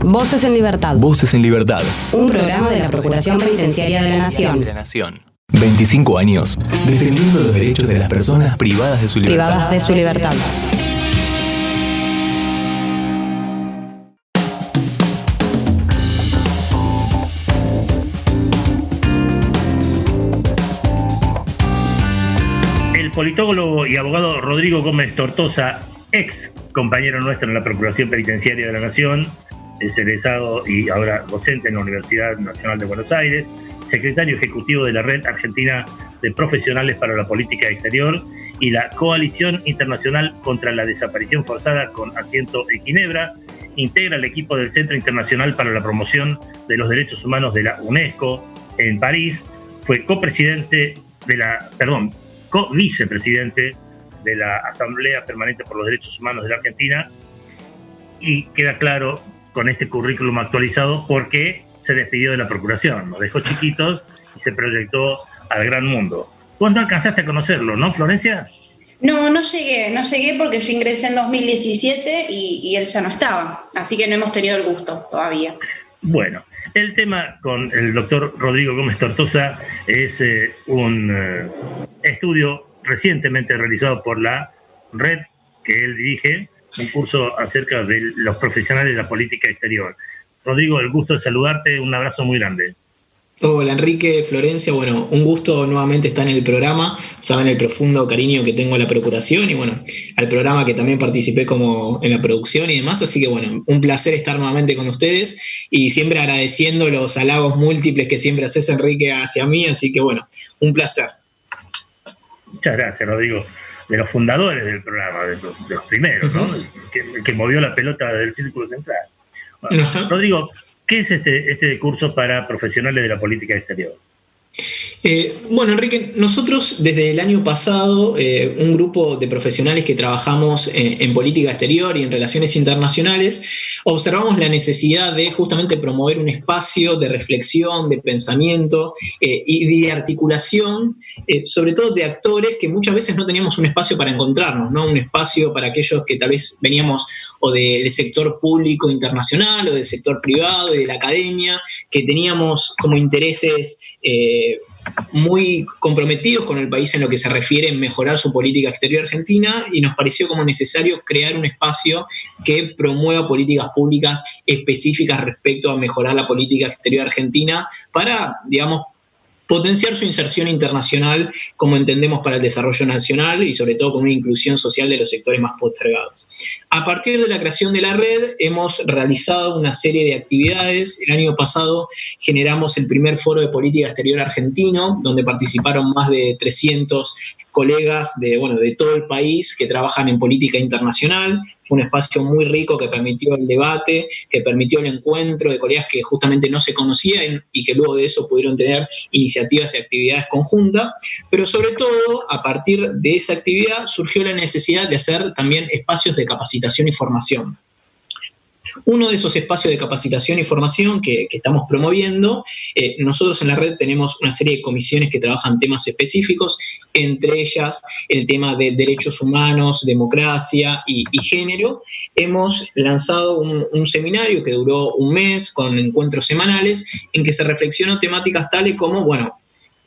Voces en Libertad. Voces en Libertad. Un programa de la Procuración Penitenciaria de la Nación. 25 años defendiendo los derechos de las personas privadas de su libertad. El politólogo y abogado Rodrigo Gómez Tortosa, ex compañero nuestro en la Procuración Penitenciaria de la Nación, es egresado y ahora docente en la Universidad Nacional de Buenos Aires, secretario ejecutivo de la Red Argentina de Profesionales para la Política Exterior y la Coalición Internacional contra la Desaparición Forzada con asiento en Ginebra, integra el equipo del Centro Internacional para la Promoción de los Derechos Humanos de la UNESCO en París, fue co-vicepresidente de la Asamblea Permanente por los Derechos Humanos de la Argentina, y queda claro con este currículum actualizado por qué se despidió de la Procuración, nos dejó chiquitos y se proyectó al gran mundo. Vos no alcanzaste a conocerlo, ¿no, Florencia? No llegué porque yo ingresé en 2017 y él ya no estaba, así que no hemos tenido el gusto todavía. Bueno, el tema con el doctor Rodrigo Gómez Tortosa es un estudio recientemente realizado por la red que él dirige, un curso acerca de los profesionales de la política exterior. Rodrigo, el gusto de saludarte, un abrazo muy grande. Hola Enrique, Florencia, bueno, un gusto nuevamente estar en el programa, saben el profundo cariño que tengo a la Procuración y bueno, al programa que también participé como en la producción y demás, así que bueno, un placer estar nuevamente con ustedes y siempre agradeciendo los halagos múltiples que siempre haces, Enrique, hacia mí, así que bueno, un placer. Muchas gracias, Rodrigo, de los fundadores del programa, de los primeros, ¿no? Que movió la pelota del círculo central. Bueno, Rodrigo, ¿qué es este curso para profesionales de la política exterior? Bueno, Enrique, nosotros desde el año pasado, un grupo de profesionales que trabajamos en política exterior y en relaciones internacionales, observamos la necesidad de justamente promover un espacio de reflexión, de pensamiento y de articulación, sobre todo de actores que muchas veces no teníamos un espacio para encontrarnos, ¿no? Un espacio para aquellos que tal vez veníamos o del sector público internacional o del sector privado y de la academia, que teníamos como intereses muy comprometidos con el país en lo que se refiere a mejorar su política exterior argentina, y nos pareció como necesario crear un espacio que promueva políticas públicas específicas respecto a mejorar la política exterior argentina para, digamos, potenciar su inserción internacional como entendemos para el desarrollo nacional y sobre todo con una inclusión social de los sectores más postergados. A partir de la creación de la red hemos realizado una serie de actividades. El año pasado generamos el primer foro de política exterior argentino, donde participaron más de 300 colegas de todo el país que trabajan en política internacional. Fue un espacio muy rico que permitió el debate, que permitió el encuentro de colegas que justamente no se conocían y que luego de eso pudieron tener iniciativas y actividades conjuntas, pero sobre todo a partir de esa actividad surgió la necesidad de hacer también espacios de capacitación y formación. Uno de esos espacios de capacitación y formación que estamos promoviendo, nosotros en la red tenemos una serie de comisiones que trabajan temas específicos, entre ellas el tema de derechos humanos, democracia y género. Hemos lanzado un seminario que duró un mes con encuentros semanales en que se reflexionó temáticas tales como,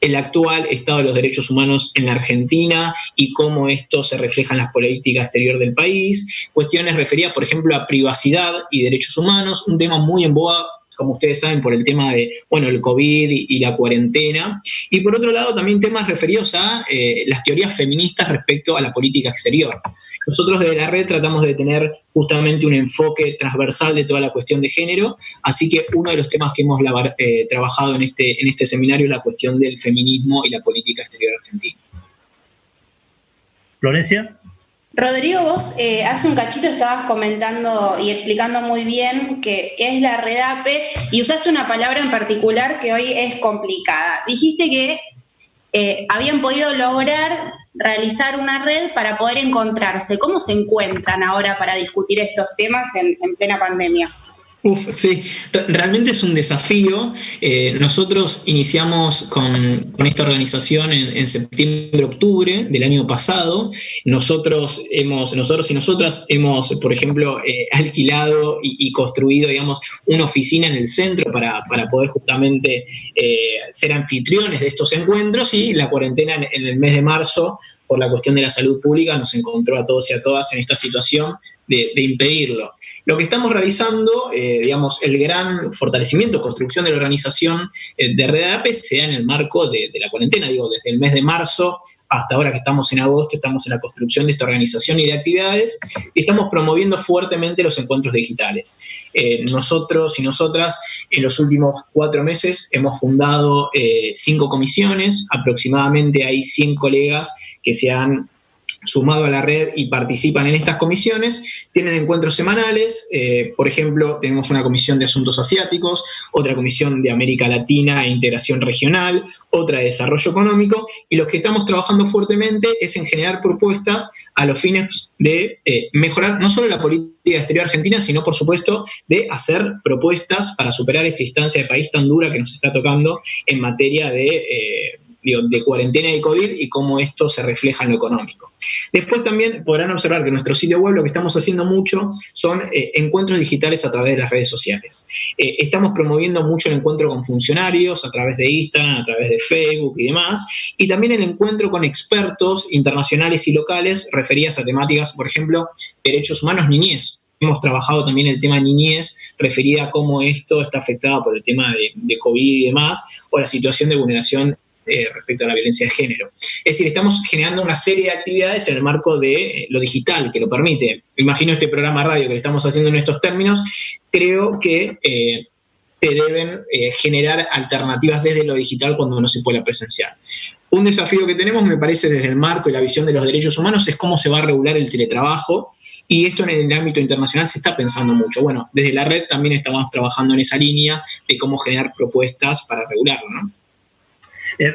el actual estado de los derechos humanos en la Argentina y cómo esto se refleja en las políticas exterior del país, cuestiones referidas, por ejemplo, a privacidad y derechos humanos, un tema muy en boga, como ustedes saben, por el tema de, el COVID y la cuarentena, y por otro lado también temas referidos a las teorías feministas respecto a la política exterior. Nosotros desde la red tratamos de tener justamente un enfoque transversal de toda la cuestión de género, así que uno de los temas que hemos trabajado en este seminario es la cuestión del feminismo y la política exterior argentina. ¿Florencia? Rodrigo, vos hace un cachito estabas comentando y explicando muy bien qué es la REDAPE y usaste una palabra en particular que hoy es complicada. Dijiste que habían podido lograr realizar una red para poder encontrarse. ¿Cómo se encuentran ahora para discutir estos temas en plena pandemia? Sí, realmente es un desafío. Nosotros iniciamos con esta organización en septiembre, octubre del año pasado. Nosotros y nosotras hemos, por ejemplo, alquilado y construido, digamos, una oficina en el centro para poder justamente ser anfitriones de estos encuentros, y la cuarentena en el mes de marzo, por la cuestión de la salud pública, nos encontró a todos y a todas en esta situación de impedirlo. Lo que estamos realizando, digamos, el gran fortalecimiento, construcción de la organización de Red ADAPE se da en el marco de la cuarentena. Digo, desde el mes de marzo hasta ahora que estamos en agosto, estamos en la construcción de esta organización y de actividades, y estamos promoviendo fuertemente los encuentros digitales. Nosotros y nosotras, en los últimos 4 meses, hemos fundado 5 comisiones. Aproximadamente hay 100 colegas que se han sumado a la red y participan en estas comisiones. Tienen encuentros semanales. Por ejemplo, tenemos una comisión de asuntos asiáticos, otra comisión de América Latina e integración regional, otra de desarrollo económico, y los que estamos trabajando fuertemente es en generar propuestas a los fines de mejorar no solo la política exterior argentina, sino, por supuesto, de hacer propuestas para superar esta instancia de país tan dura que nos está tocando en materia de cuarentena y COVID, y cómo esto se refleja en lo económico. Después también podrán observar que en nuestro sitio web lo que estamos haciendo mucho son encuentros digitales a través de las redes sociales. Estamos promoviendo mucho el encuentro con funcionarios a través de Instagram, a través de Facebook y demás, y también el encuentro con expertos internacionales y locales referidas a temáticas, por ejemplo, derechos humanos, niñez. Hemos trabajado también el tema niñez, referida a cómo esto está afectado por el tema de COVID y demás, o la situación de vulneración respecto a la violencia de género. Es decir, estamos generando una serie de actividades en el marco de lo digital, que lo permite. Imagino este programa radio que le estamos haciendo en estos términos, creo que se deben generar alternativas desde lo digital cuando no se pueda presenciar. Un desafío que tenemos, me parece, desde el marco y la visión de los derechos humanos, es cómo se va a regular el teletrabajo, y esto en el ámbito internacional se está pensando mucho. Bueno, desde la red también estamos trabajando en esa línea de cómo generar propuestas para regularlo, ¿no?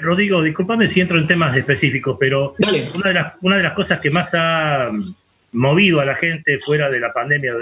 Rodrigo, discúlpame si entro en temas específicos, pero una de las cosas que más ha movido a la gente fuera de la pandemia,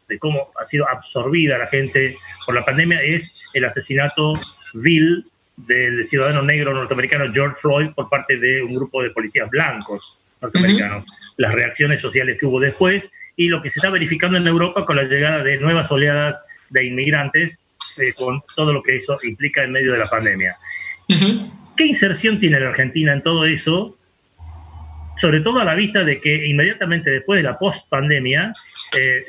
de cómo ha sido absorbida la gente por la pandemia, es el asesinato vil del ciudadano negro norteamericano George Floyd por parte de un grupo de policías blancos norteamericanos. Las reacciones sociales que hubo después y lo que se está verificando en Europa con la llegada de nuevas oleadas de inmigrantes, con todo lo que eso implica en medio de la pandemia. ¿Qué inserción tiene la Argentina en todo eso? Sobre todo a la vista de que inmediatamente después de la post-pandemia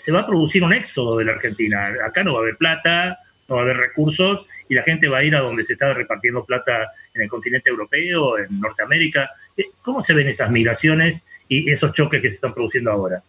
se va a producir un éxodo de la Argentina. Acá no va a haber plata, no va a haber recursos, y la gente va a ir a donde se está repartiendo plata en el continente europeo, en Norteamérica. ¿Cómo se ven esas migraciones y esos choques que se están produciendo ahora?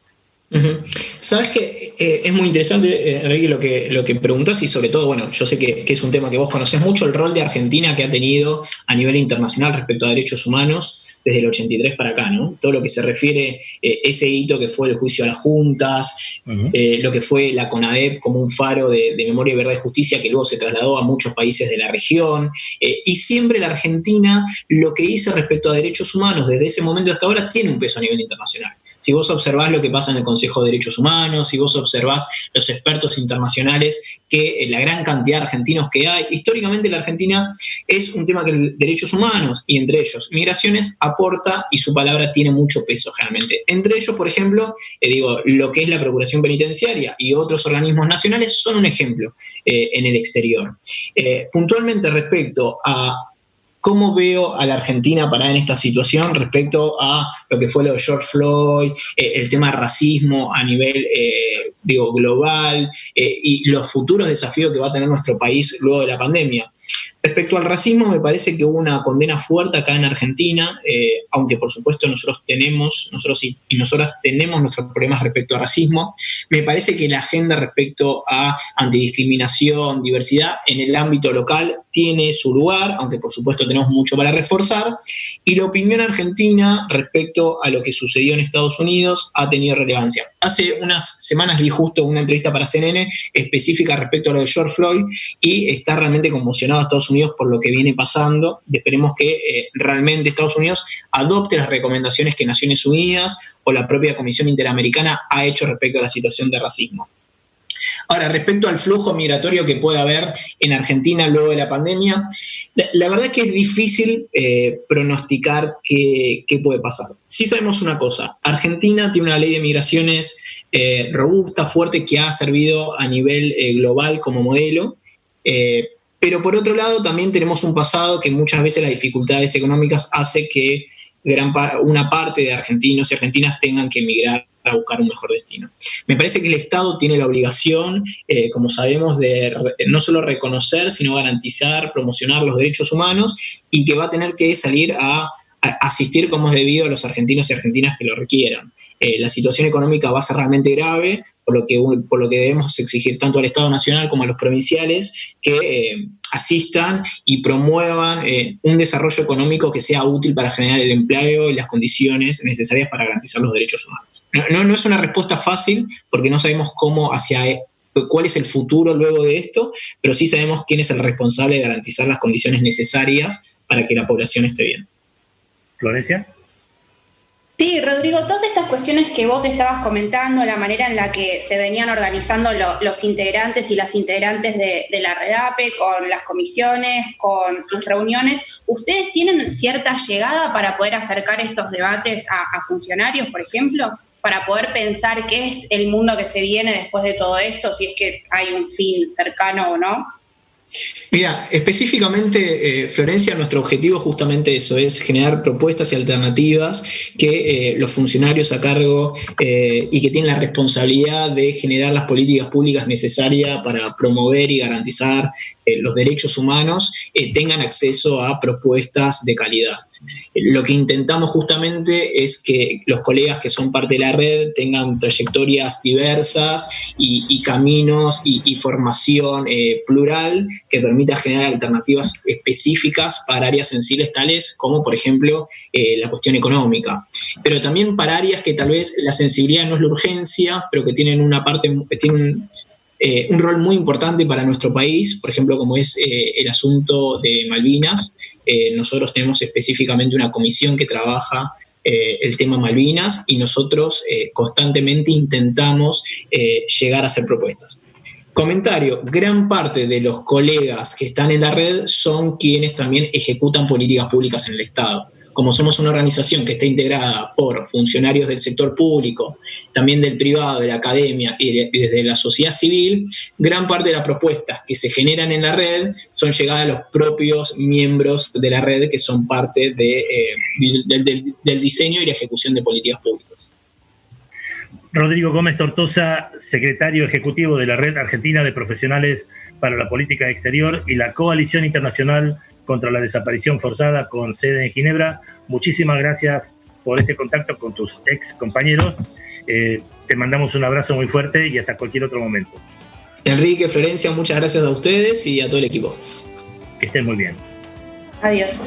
Sabes que es muy interesante, Enrique, lo que preguntás, y sobre todo, bueno, yo sé que es un tema que vos conocés mucho, el rol de Argentina que ha tenido a nivel internacional respecto a derechos humanos desde el 83 para acá, ¿no? Todo lo que se refiere, ese hito que fue el juicio a las juntas, lo que fue la CONADEP como un faro de memoria, verdad y justicia, que luego se trasladó a muchos países de la región, y siempre la Argentina, lo que dice respecto a derechos humanos desde ese momento hasta ahora, tiene un peso a nivel internacional. Si vos observás lo que pasa en el Consejo de Derechos Humanos, si vos observás los expertos internacionales, que la gran cantidad de argentinos que hay, históricamente la Argentina es un tema que derechos humanos, y entre ellos migraciones, aporta, y su palabra tiene mucho peso generalmente. Entre ellos, por ejemplo, lo que es la Procuración Penitenciaria y otros organismos nacionales son un ejemplo en el exterior. Puntualmente respecto a ¿cómo veo a la Argentina parada en esta situación respecto a lo que fue lo de George Floyd, el tema del racismo a nivel global, y los futuros desafíos que va a tener nuestro país luego de la pandemia? Respecto al racismo, me parece que hubo una condena fuerte acá en Argentina, aunque por supuesto nosotros y nosotras tenemos nuestros problemas respecto a racismo. Me parece que la agenda respecto a antidiscriminación, diversidad en el ámbito local tiene su lugar, aunque por supuesto tenemos mucho para reforzar, y la opinión argentina respecto a lo que sucedió en Estados Unidos ha tenido relevancia. Hace unas semanas vi justo una entrevista para CNN específica respecto a lo de George Floyd, y está realmente conmocionado a Estados Unidos por lo que viene pasando, y esperemos que realmente Estados Unidos adopte las recomendaciones que Naciones Unidas o la propia Comisión Interamericana ha hecho respecto a la situación de racismo. Ahora, respecto al flujo migratorio que puede haber en Argentina luego de la pandemia, la verdad es que es difícil pronosticar qué puede pasar. Sí sabemos una cosa, Argentina tiene una ley de migraciones robusta, fuerte, que ha servido a nivel global como modelo, pero por otro lado también tenemos un pasado que muchas veces las dificultades económicas hace que una parte de argentinos y argentinas tengan que emigrar a buscar un mejor destino. Me parece que el Estado tiene la obligación, como sabemos, de no solo reconocer, sino garantizar, promocionar los derechos humanos, y que va a tener que salir a asistir como es debido a los argentinos y argentinas que lo requieran. La situación económica va a ser realmente grave, por lo que debemos exigir tanto al Estado Nacional como a los provinciales que asistan y promuevan un desarrollo económico que sea útil para generar el empleo y las condiciones necesarias para garantizar los derechos humanos. No es una respuesta fácil, porque no sabemos cuál es el futuro luego de esto, pero sí sabemos quién es el responsable de garantizar las condiciones necesarias para que la población esté bien. ¿Florencia? Sí, Rodrigo, todas estas cuestiones que vos estabas comentando, la manera en la que se venían organizando los integrantes y las integrantes de la REDAPE, con las comisiones, con sus reuniones, ¿ustedes tienen cierta llegada para poder acercar estos debates a funcionarios, por ejemplo? Para poder pensar qué es el mundo que se viene después de todo esto, si es que hay un fin cercano o no. Mira, específicamente, Florencia, nuestro objetivo es justamente eso, es generar propuestas y alternativas que los funcionarios a cargo y que tienen la responsabilidad de generar las políticas públicas necesarias para promover y garantizar los derechos humanos tengan acceso a propuestas de calidad. Lo que intentamos justamente es que los colegas que son parte de la red tengan trayectorias diversas y caminos y formación plural que permita generar alternativas específicas para áreas sensibles tales como, por ejemplo, la cuestión económica. Pero también para áreas que tal vez la sensibilidad no es la urgencia, pero que tienen un rol muy importante para nuestro país, por ejemplo, como es el asunto de Malvinas. Nosotros tenemos específicamente una comisión que trabaja el tema Malvinas y nosotros constantemente intentamos llegar a hacer propuestas. Comentario, gran parte de los colegas que están en la red son quienes también ejecutan políticas públicas en el Estado. Como somos una organización que está integrada por funcionarios del sector público, también del privado, de la academia y desde la sociedad civil, gran parte de las propuestas que se generan en la red son llegadas a los propios miembros de la red que son parte del diseño y la ejecución de políticas públicas. Rodrigo Gómez Tortosa, secretario ejecutivo de la Red Argentina de Profesionales para la Política Exterior y la Coalición Internacional contra la Desaparición Forzada con sede en Ginebra. Muchísimas gracias por este contacto con tus ex compañeros. Te mandamos un abrazo muy fuerte y hasta cualquier otro momento. Enrique, Florencia, muchas gracias a ustedes y a todo el equipo. Que estén muy bien. Adiós.